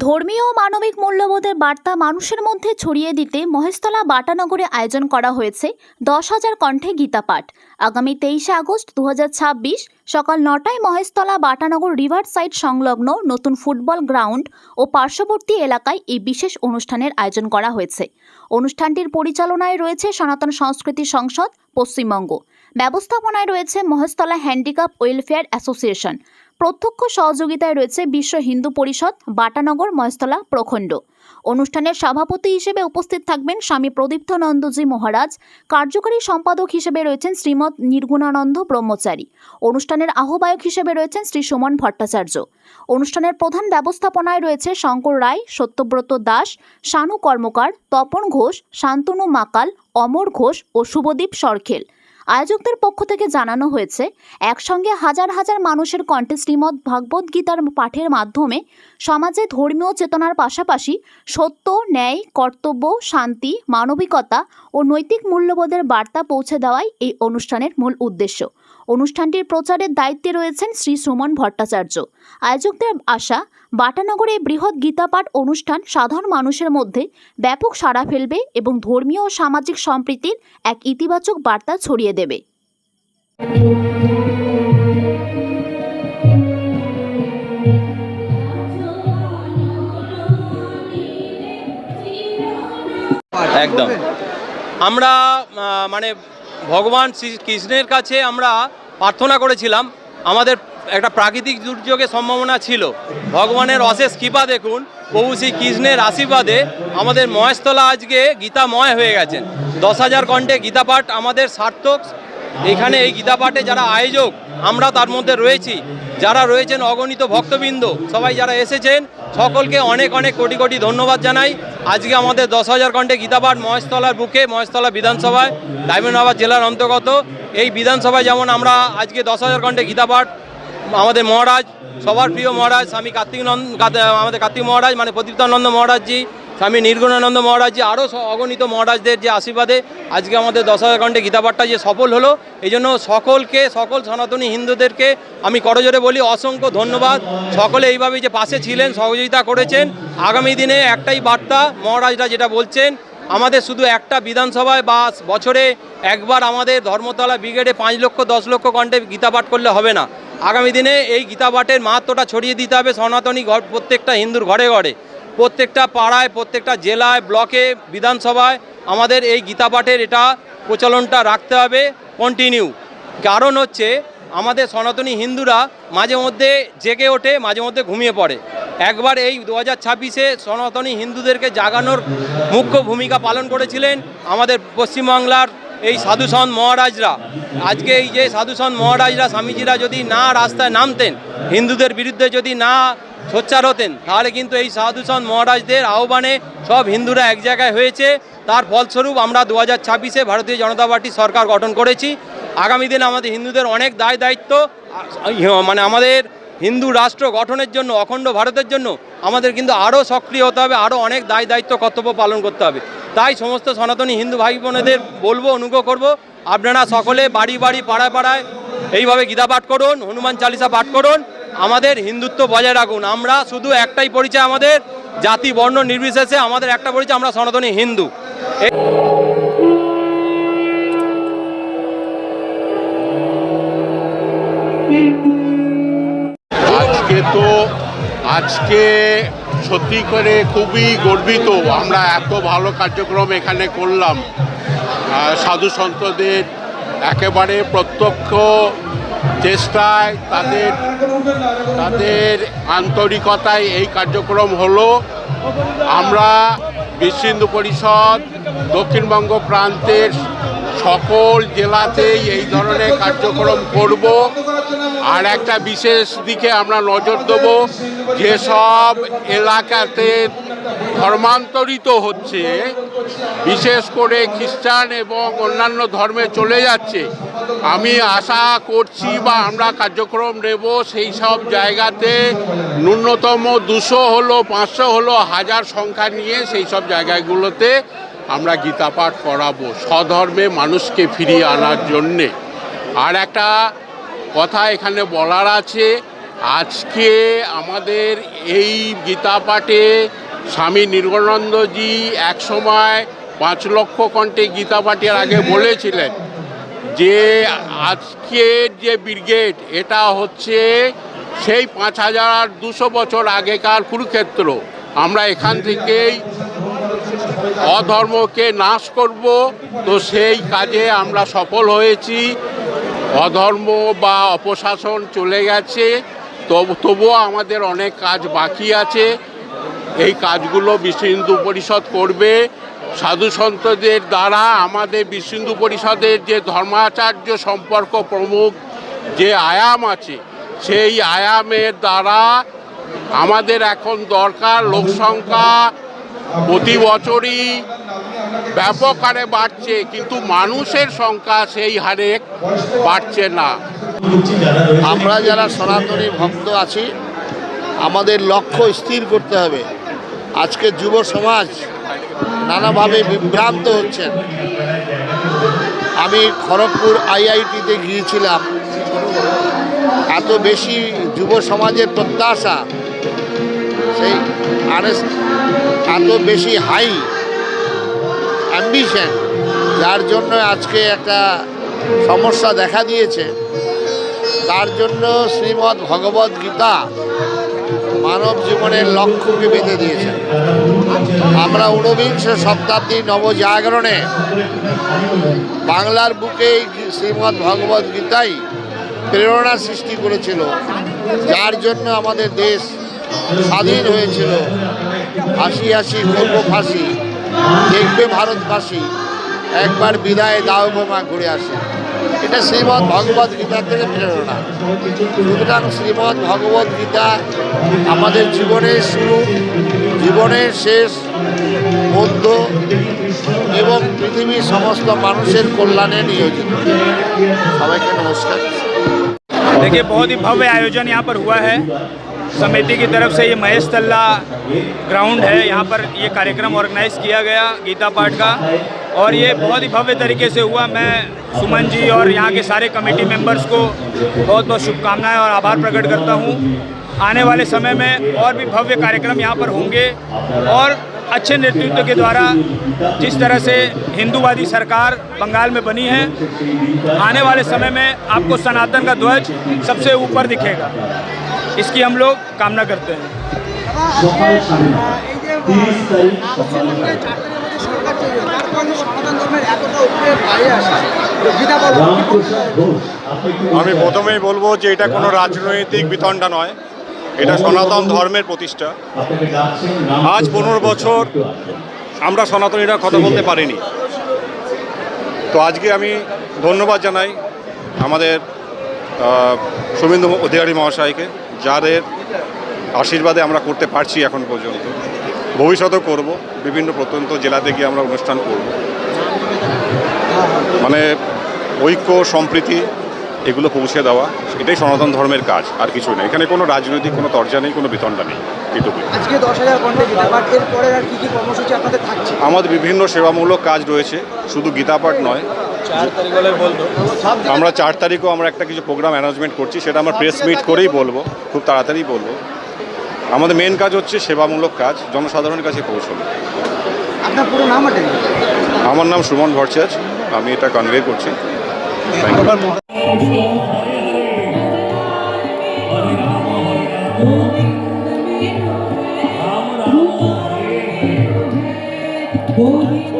ধর্মীয় ও মানবিক মূল্যবোধের বার্তা মানুষের মধ্যে ছড়িয়ে দিতে মহেশতলা বাটানগরে আয়োজন করা হয়েছে 10,000 কণ্ঠে গীতাপাঠ। আগামী 23 আগস্ট 2026 সকাল 9টায় মহেশতলা বাটানগর রিভার সাইড সংলগ্ন নতুন ফুটবল গ্রাউন্ড ও পার্শ্ববর্তী এলাকায় এই বিশেষ অনুষ্ঠানের আয়োজন করা হয়েছে। অনুষ্ঠানটির পরিচালনায় রয়েছে সনাতন সংস্কৃতি সংসদ পশ্চিমবঙ্গ, ব্যবস্থাপনায় রয়েছে মহেশতলা হ্যান্ডিক্যাপ ওয়েলফেয়ার অ্যাসোসিয়েশন, প্রত্যক্ষ সহযোগিতায় রয়েছে বিশ্ব হিন্দু পরিষদ বাটানগর মহেশতলা প্রখণ্ড। অনুষ্ঠানের সভাপতি হিসেবে উপস্থিত থাকবেন স্বামী প্রদীপ্তনন্দজি মহারাজ। কার্যকারী সম্পাদক হিসেবে রয়েছেন শ্রীমৎ নির্গুণানন্দ ব্রহ্মচারী। অনুষ্ঠানের আহ্বায়ক হিসেবে রয়েছেন শ্রী সুমন ভট্টাচার্য। অনুষ্ঠানের প্রধান ব্যবস্থাপনায় রয়েছে শঙ্কর রায়, সত্যব্রত দাস, শানু কর্মকার, তপন ঘোষ, শান্তনু মাকাল, অমর ঘোষ ও শুভদীপ সরখেল। আয়োজকদের পক্ষ থেকে জানানো হয়েছে, একসঙ্গে হাজার হাজার মানুষের কণ্ঠে শ্রীমদ্ ভাগবত গীতার পাঠের মাধ্যমে সমাজে ধর্মীয় চেতনার পাশাপাশি সত্য, ন্যায়, কর্তব্য, শান্তি, মানবিকতা ও নৈতিক মূল্যবোধের বার্তা পৌঁছে দেওয়াই এই অনুষ্ঠানের মূল উদ্দেশ্য। অনুষ্ঠানটির প্রচারের দায়িত্বে রয়েছেন শ্রী সুমন ভট্টাচার্য। আয়োজকদের আশা, বাটানগরে এই বৃহৎ গীতাপাঠ অনুষ্ঠান সাধারণ মানুষের মধ্যে ব্যাপক সাড়া ফেলবে এবং ধর্মীয় ও সামাজিক সম্প্রীতির এক ইতিবাচক বার্তা ছড়িয়ে দেবে। একদম আমরা মানে ভগবান শ্রীকৃষ্ণের কাছে আমরা প্রার্থনা করেছিলাম। আমাদের একটা প্রাকৃতিক দুর্যোগের সম্ভাবনা ছিল, ভগবানের অশেষ কৃপা দেখুন, প্রভু শ্রীকৃষ্ণের আশীর্বাদে আমাদের মহেশতলা আজকে গীতাময় হয়ে গেছেন। 10,000 কণ্ঠে গীতাপাঠ আমাদের সার্থক। এখানে এই গীতাপাঠে যারা আয়োজক আমরা তার মধ্যে রয়েছি, যারা রয়েছেন অগণিত ভক্তবৃন্দ, সবাই যারা এসেছেন সকলকে অনেক অনেক কোটি কোটি ধন্যবাদ জানাই। আজকে আমাদের 10,000 কণ্ঠে গীতাপাঠ মহেশতলার বুকে, মহেশতলা বিধানসভায়, ডায়মন্ডহারবার জেলার অন্তর্গত এই বিধানসভায় যেমন আমরা আজকে 10,000 কণ্ঠে গীতাপাঠ আমাদের মহারাজ, সবার প্রিয় মহারাজ স্বামী আমাদের কার্তিক মহারাজ মানে প্রদীপ্তানন্দ মহারাজজি, স্বামী নির্গুণানন্দ মহারাজজি, আরও অগণিত মহারাজদের যে আশীর্বাদে আজকে আমাদের 10,000 কণ্ঠে গীতাপাঠটা যে সফল হলো, এই জন্য সকল সনাতনী হিন্দুদেরকে আমি করজোরে বলি অসংখ্য ধন্যবাদ। সকলে এইভাবে যে পাশে ছিলেন, সহযোগিতা করেছেন। আগামী দিনে একটাই বার্তা মহারাজরা যেটা বলছেন, আমাদের শুধু একটা বিধানসভায় বা বছরে একবার আমাদের ধর্মতলা ব্রিগেডে 5 লক্ষ 10 লক্ষ কণ্ঠে গীতাপাঠ করলে হবে না। আগামী দিনে এই গীতাপাঠের মাহাত্ম্যটা ছড়িয়ে দিতে হবে সনাতনী প্রত্যেকটা হিন্দুর ঘরে ঘরে, প্রত্যেকটা পাড়ায়, প্রত্যেকটা জেলায়, ব্লকে, বিধানসভায় আমাদের এই গীতাপাঠের এটা প্রচলনটা রাখতে হবে কন্টিনিউ। কারণ হচ্ছে আমাদের সনাতনী হিন্দুরা মাঝে মধ্যে জেগে ওঠে, মাঝে মধ্যে ঘুমিয়ে পড়ে। একবার এই 2026-এ সনাতনী হিন্দুদেরকে জাগানোর মুখ্য ভূমিকা পালন করেছিলেন আমাদের পশ্চিমবাংলার এই সাধুসন্ত মহারাজরা। আজকে এই যে সাধুসন্ত মহারাজরা, স্বামীজিরা যদি না রাস্তায় নামতেন, হিন্দুদের বিরুদ্ধে যদি না সোচ্চার হতেন, তাহলে কিন্তু এই সাধুসন্ত মহারাজদের আহ্বানে সব হিন্দুরা এক জায়গায় হয়েছে। তার ফলস্বরূপ আমরা 2026-এ ভারতীয় জনতা পার্টি সরকার গঠন করেছি। আগামী দিনে আমাদের হিন্দুদের অনেক দায়িত্ব, মানে আমাদের হিন্দু রাষ্ট্র গঠনের জন্য, অখণ্ড ভারতের জন্য আমাদের কিন্তু আরও সক্রিয় হতে হবে, আরও অনেক দায়িত্ব কর্তব্য পালন করতে হবে। তাই সমস্ত সনাতনী হিন্দু ভাই বোনেদের বলবো, অনুগ্রহ করব, আপনারা সকলে বাড়ি বাড়ি, পাড়ায় পাড়ায় এইভাবে গীতা পাঠ করুন, হনুমান চালিসা পাঠ করুন, আমাদের হিন্দুত্ব বজায় রাখুন। আমরা শুধু একটাই পরিচয়, আমাদের জাতি বর্ণ নির্বিশেষে আমাদের একটা পরিচয়, আমরা সনাতনী হিন্দু। আজকে সত্যি করে খুবই গর্বিত, আমরা এত ভালো কার্যক্রম এখানে করলাম। সাধু সন্তদের একেবারে প্রত্যক্ষ চেষ্টায়, তাদের আন্তরিকতায় এই কার্যক্রম হলো। আমরা বিশ্ব হিন্দু পরিষদ দক্ষিণবঙ্গ প্রান্তের সকল জেলাতেই এই ধরনের কার্যক্রম করব। আর একটা বিশেষ দিকে আমরা নজর দেব, যেসব এলাকাতে ধর্মান্তরিত হচ্ছে, বিশেষ করে খ্রিস্টান এবং অন্যান্য ধর্মে চলে যাচ্ছে, আমি আশা করছি বা আমরা কার্যক্রম নেব সেই সব জায়গাতে ন্যূনতম 200 হলো, 500 হলো, 1000 সংখ্যা নিয়ে সেই সব জায়গাগুলোতে আমরা গীতাপাঠ করাবো, স্বধর্মে মানুষকে ফিরিয়ে আনার জন্যে। আর একটা কথা এখানে বলার আছে, আজকে আমাদের এই গীতা পাঠে স্বামী নির্মলানন্দজি একসময় 5 লক্ষ কণ্ঠে গীতা পাঠের আগে বলেছিলেন যে আজকের যে ব্রিগেড এটা হচ্ছে সেই 5200 বছর আগেকার কুরুক্ষেত্র। আমরা এখান থেকেই অধর্মকে নাশ করব, তো সেই কাজে আমরা সফল হয়েছি। অধর্ম বা অপশাসন চলে গেছে, তবুও আমাদের অনেক কাজ বাকি আছে। এই কাজগুলো বিশ্ব হিন্দু পরিষদ করবে। সাধু সন্তদের দ্বারা আমাদের বিশ্ব হিন্দু পরিষদের যে ধর্মাচার্য সম্পর্ক প্রমুখ যে আয়াম আছে, সেই আয়ামের দ্বারা আমাদের এখন দরকার লোকসংখ্যা প্রতি বছরই ব্যাপক হারে বাড়ছে, কিন্তু মানুষের সংখ্যা সেই হারে বাড়ছে না। আমরা যারা সনাতনী ভক্ত আছি আমাদের লক্ষ্য স্থির করতে হবে। আজকে যুব সমাজ নানাভাবে বিভ্রান্ত হচ্ছেন। আমি খড়গপুর আইআইটিতে গিয়েছিলাম। এত বেশি যুব সমাজের প্রত্যাশা, সেই এত বেশি হাই অ্যাম্বিশন, যার জন্য আজকে একটা সমস্যা দেখা দিয়েছে। তার জন্য শ্রীমদ্ ভগবদ গীতা মানব জীবনের লক্ষ্যকে বেঁধে দিয়েছে। আমরা ঊনবিংশ শতাব্দীর নবজাগরণে বাংলার বুকে শ্রীমদ্ ভগবদ গীতাই প্রেরণা সৃষ্টি করেছিল, যার জন্য আমাদের দেশ স্বাধীন হয়েছিল। হাসি হাসি করবো ফাঁসি, দেখবে ভারতবাসী, একবার বিদায় দাও বোমা ঘুরে আসে। এটা শ্রীমদ্ ভগবদ গীতা থেকে প্রেরণা। সুতরাং শ্রীমদ্ ভগবদ গীতা আমাদের জীবনের শুরু, জীবনের শেষ, মধ্য এবং পৃথিবীর সমস্ত মানুষের কল্যাণে নিয়োজিত। সবাইকে নমস্কার। देखिए, बहुत ही भव्य आयोजन यहाँ पर हुआ है। समिति की तरफ से ये महेश तल्ला ग्राउंड है, यहाँ पर ये कार्यक्रम ऑर्गेनाइज किया गया गीता पाठ का, और ये बहुत ही भव्य तरीके से हुआ। मैं सुमन जी और यहाँ के सारे कमेटी मेंबर्स को बहुत बहुत शुभकामनाएं और आभार प्रकट करता हूँ। आने वाले समय में और भी भव्य कार्यक्रम यहाँ पर होंगे, और अच्छे नेतृत्व के द्वारा जिस तरह से हिंदूवादी सरकार बंगाल में बनी है, आने वाले समय में आपको सनातन का ध्वज सबसे ऊपर दिखेगा। इसकी हम लोग कामना करते हैं। আমি প্রথমেই বলবো যে এটা কোনো রাজনৈতিক বিতণ্ডা নয়, এটা সনাতন ধর্মের প্রতিষ্ঠা। আজ 15 বছর আমরা সনাতনীরা কথা বলতে পারিনি, তো আজকে আমি ধন্যবাদ জানাই আমাদের শুভেন্দু অধিকারী মহাশয়কে, যাদের আশীর্বাদে আমরা করতে পারছি এখন পর্যন্ত। ভবিষ্যতেও করব, বিভিন্ন প্রত্যন্ত জেলাতে গিয়ে আমরা অনুষ্ঠান করব। মানে ঐক্য সম্প্রীতি এগুলো পৌঁছে দেওয়া, এটাই সনাতন ধর্মের কাজ, আর কিছুই না। এখানে কোনো রাজনৈতিক কোনো তরজা নেই, কোনো বিতণ্ডা নেই, এটুকুই। আজকে 10,000 কণ্ঠে গীতা পাঠ, এরপরে আর কী কী কর্মসূচি আপনাদের থাকছে? আমাদের বিভিন্ন সেবামূলক কাজ রয়েছে, শুধু গীতা পাঠ নয়। 4 তারিখ বলতো আমরা 4 তারিখও আমরা একটা কিছু প্রোগ্রাম অ্যানাউন্সমেন্ট করছি, সেটা আমরা প্রেস মিট করেই বলবো, খুব তাড়াতাড়ি বলবো। আমাদের মেন কাজ হচ্ছে সেবামূলক কাজ, জনসাধারণের কাছে পৌঁছানো। আপনার পুরো নাম? আমার নাম সুমন ভট্টাচার্য, আমি এটা কনভে করছি। Thank you.